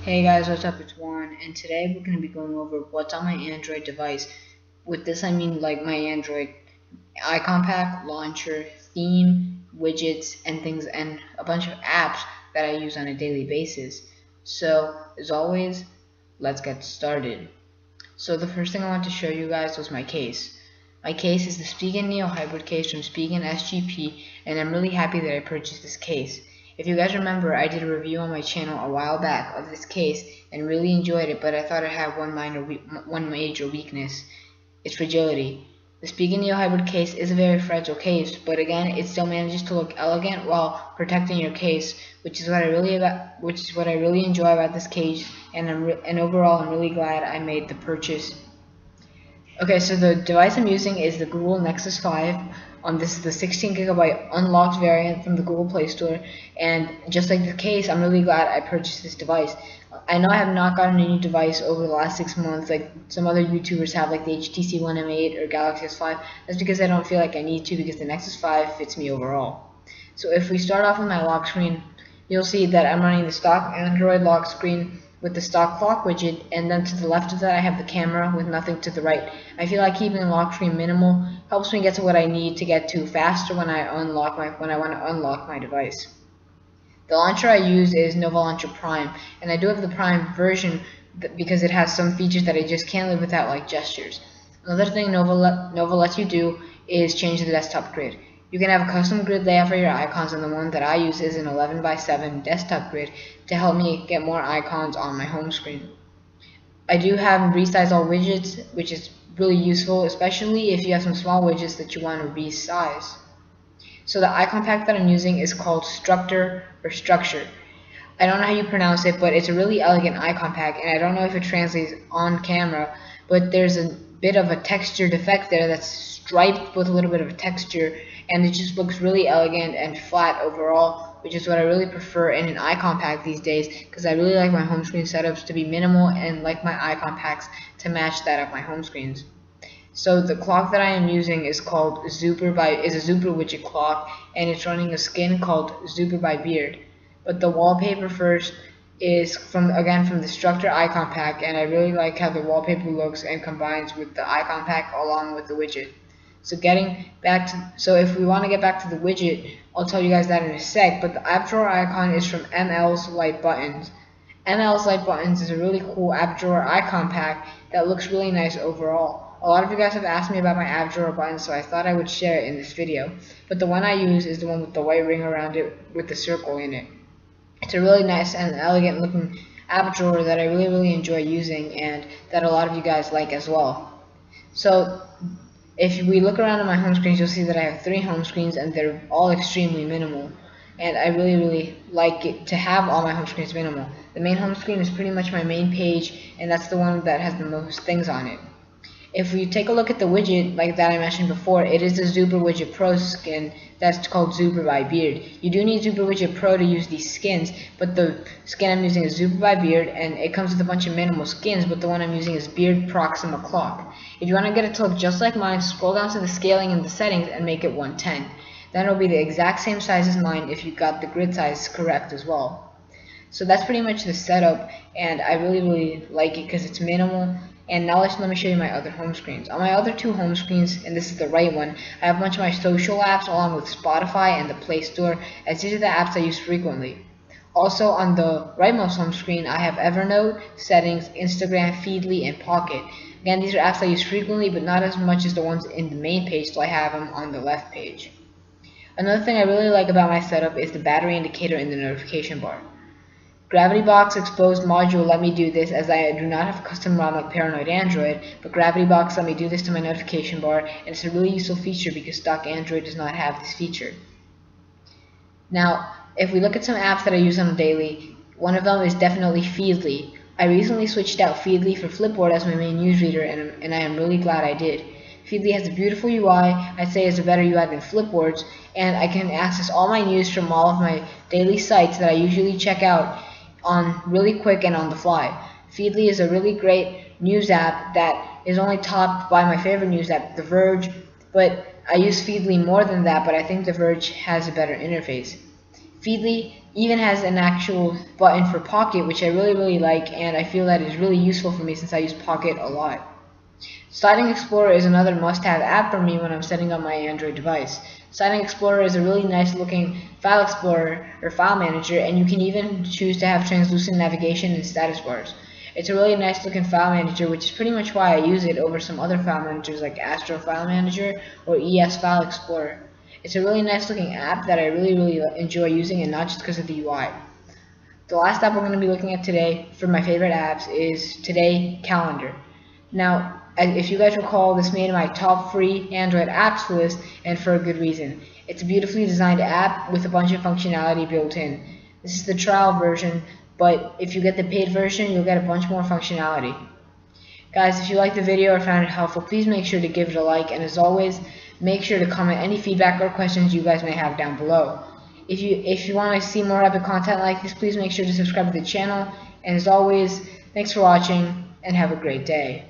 Hey guys, what's up? It's Warren, and today we're going to be going over what's on my Android device. With this, I mean like my Android icon pack, launcher, theme, widgets, and things, and a bunch of apps that I use on a daily basis. So, as always, let's get started. So the first thing I want to show you guys was my case. My case is the Spigen Neo Hybrid case from Spigen SGP, and I'm really happy that I purchased this case. If you guys remember, I did a review on my channel a while back of this case and really enjoyed it, but I thought it had one major weakness: its fragility. The Spigen Neo Hybrid case is a very fragile case, but again, it still manages to look elegant while protecting your case, which is what I really enjoy about this case. And overall, I'm really glad I made the purchase. Okay, so the device I'm using is the Google Nexus 5. This is the 16GB unlocked variant from the Google Play Store, and just like the case, I'm really glad I purchased this device. I know I have not gotten a new device over the last 6 months like some other YouTubers have, like the HTC One M8 or Galaxy S5. That's because I don't feel like I need to, because the Nexus 5 fits me overall. So if we start off with my lock screen, you'll see that I'm running the stock Android lock screen with the stock clock widget, and then to the left of that I have the camera with nothing to the right. I feel like keeping the lock screen minimal helps me get to what I need to get to faster when I want to unlock my device. The launcher I use is Nova Launcher Prime, and I do have the Prime version because it has some features that I just can't live without, like gestures. Another thing Nova lets you do is change the desktop grid. You can have a custom grid layout for your icons, and the one that I use is an 11:7 desktop grid to help me get more icons on my home screen. I do have resize all widgets, which is really useful, especially if you have some small widgets that you want to resize. So the icon pack that I'm using is called Struktur or Structure. I don't know how you pronounce it, but it's a really elegant icon pack, and I don't know if it translates on camera, but there's a bit of a texture defect there that's striped with a little bit of a texture, and it just looks really elegant and flat overall, which is what I really prefer in an icon pack these days, because I really like my home screen setups to be minimal and like my icon packs to match that of my home screens. So the clock that I am using is called is a Zooper Widget clock, and it's running a skin called Zooper by Beard. But the wallpaper first is from the Struktur icon pack, and I really like how the wallpaper looks and combines with the icon pack along with the widget. So if we want to get back to the widget, I'll tell you guys that in a sec, but the app drawer icon is from ML's Light Buttons. ML's Light Buttons is a really cool app drawer icon pack that looks really nice overall. A lot of you guys have asked me about my app drawer buttons, so I thought I would share it in this video. But the one I use is the one with the white ring around it with the circle in it. It's a really nice and elegant looking app drawer that I really enjoy using, and that a lot of you guys like as well. So if we look around on my home screens, you'll see that I have 3 home screens, and they're all extremely minimal. And I really like it to have all my home screens minimal. The main home screen is pretty much my main page, and that's the one that has the most things on it. If we take a look at the widget like that I mentioned before, it is the Zooper Widget Pro skin that's called Zooper by Beard. You do need Zooper Widget Pro to use these skins, but the skin I'm using is Zooper by Beard, and it comes with a bunch of minimal skins, but the one I'm using is Beard Proxima Clock. If you want to get it to look just like mine, scroll down to the scaling in the settings and make it 110. Then it'll be the exact same size as mine if you got the grid size correct as well. So that's pretty much the setup, and I really like it because it's minimal. And now let me show you my other home screens. On my other 2 home screens, and this is the right one, I have a bunch of my social apps along with Spotify and the Play Store, as these are the apps I use frequently. Also on the rightmost home screen, I have Evernote, Settings, Instagram, Feedly, and Pocket. Again, these are apps I use frequently, but not as much as the ones in the main page, so I have them on the left page. Another thing I really like about my setup is the battery indicator in the notification bar. Gravity Box Exposed module let me do this, as I do not have a custom ROM like Paranoid Android, but Gravity Box let me do this to my notification bar, and it's a really useful feature because stock Android does not have this feature. Now, if we look at some apps that I use on a daily, one of them is definitely Feedly. I recently switched out Feedly for Flipboard as my main newsreader, and I am really glad I did. Feedly has a beautiful UI. I'd say it's a better UI than Flipboard's, and I can access all my news from all of my daily sites that I usually check out on really quick and on the fly. Feedly is a really great news app that is only topped by my favorite news app, The Verge, but I use Feedly more than that, but I think The Verge has a better interface. Feedly even has an actual button for Pocket, which I really like, and I feel that is really useful for me since I use Pocket a lot. Sliding Explorer is another must-have app for me when I'm setting up my Android device. Sliding Explorer is a really nice looking file explorer or file manager, and you can even choose to have translucent navigation and status bars. It's a really nice looking file manager, which is pretty much why I use it over some other file managers like Astro File Manager or ES File Explorer. It's a really nice looking app that I really enjoy using, and not just because of the UI. The last app we're going to be looking at today for my favorite apps is Today Calendar. Now, if you guys recall, this made my top free Android apps list, and for a good reason. It's a beautifully designed app with a bunch of functionality built in. This is the trial version, but if you get the paid version, you'll get a bunch more functionality. Guys, if you liked the video or found it helpful, please make sure to give it a like, and as always, make sure to comment any feedback or questions you guys may have down below. If you want to see more epic content like this, please make sure to subscribe to the channel, and as always, thanks for watching, and have a great day.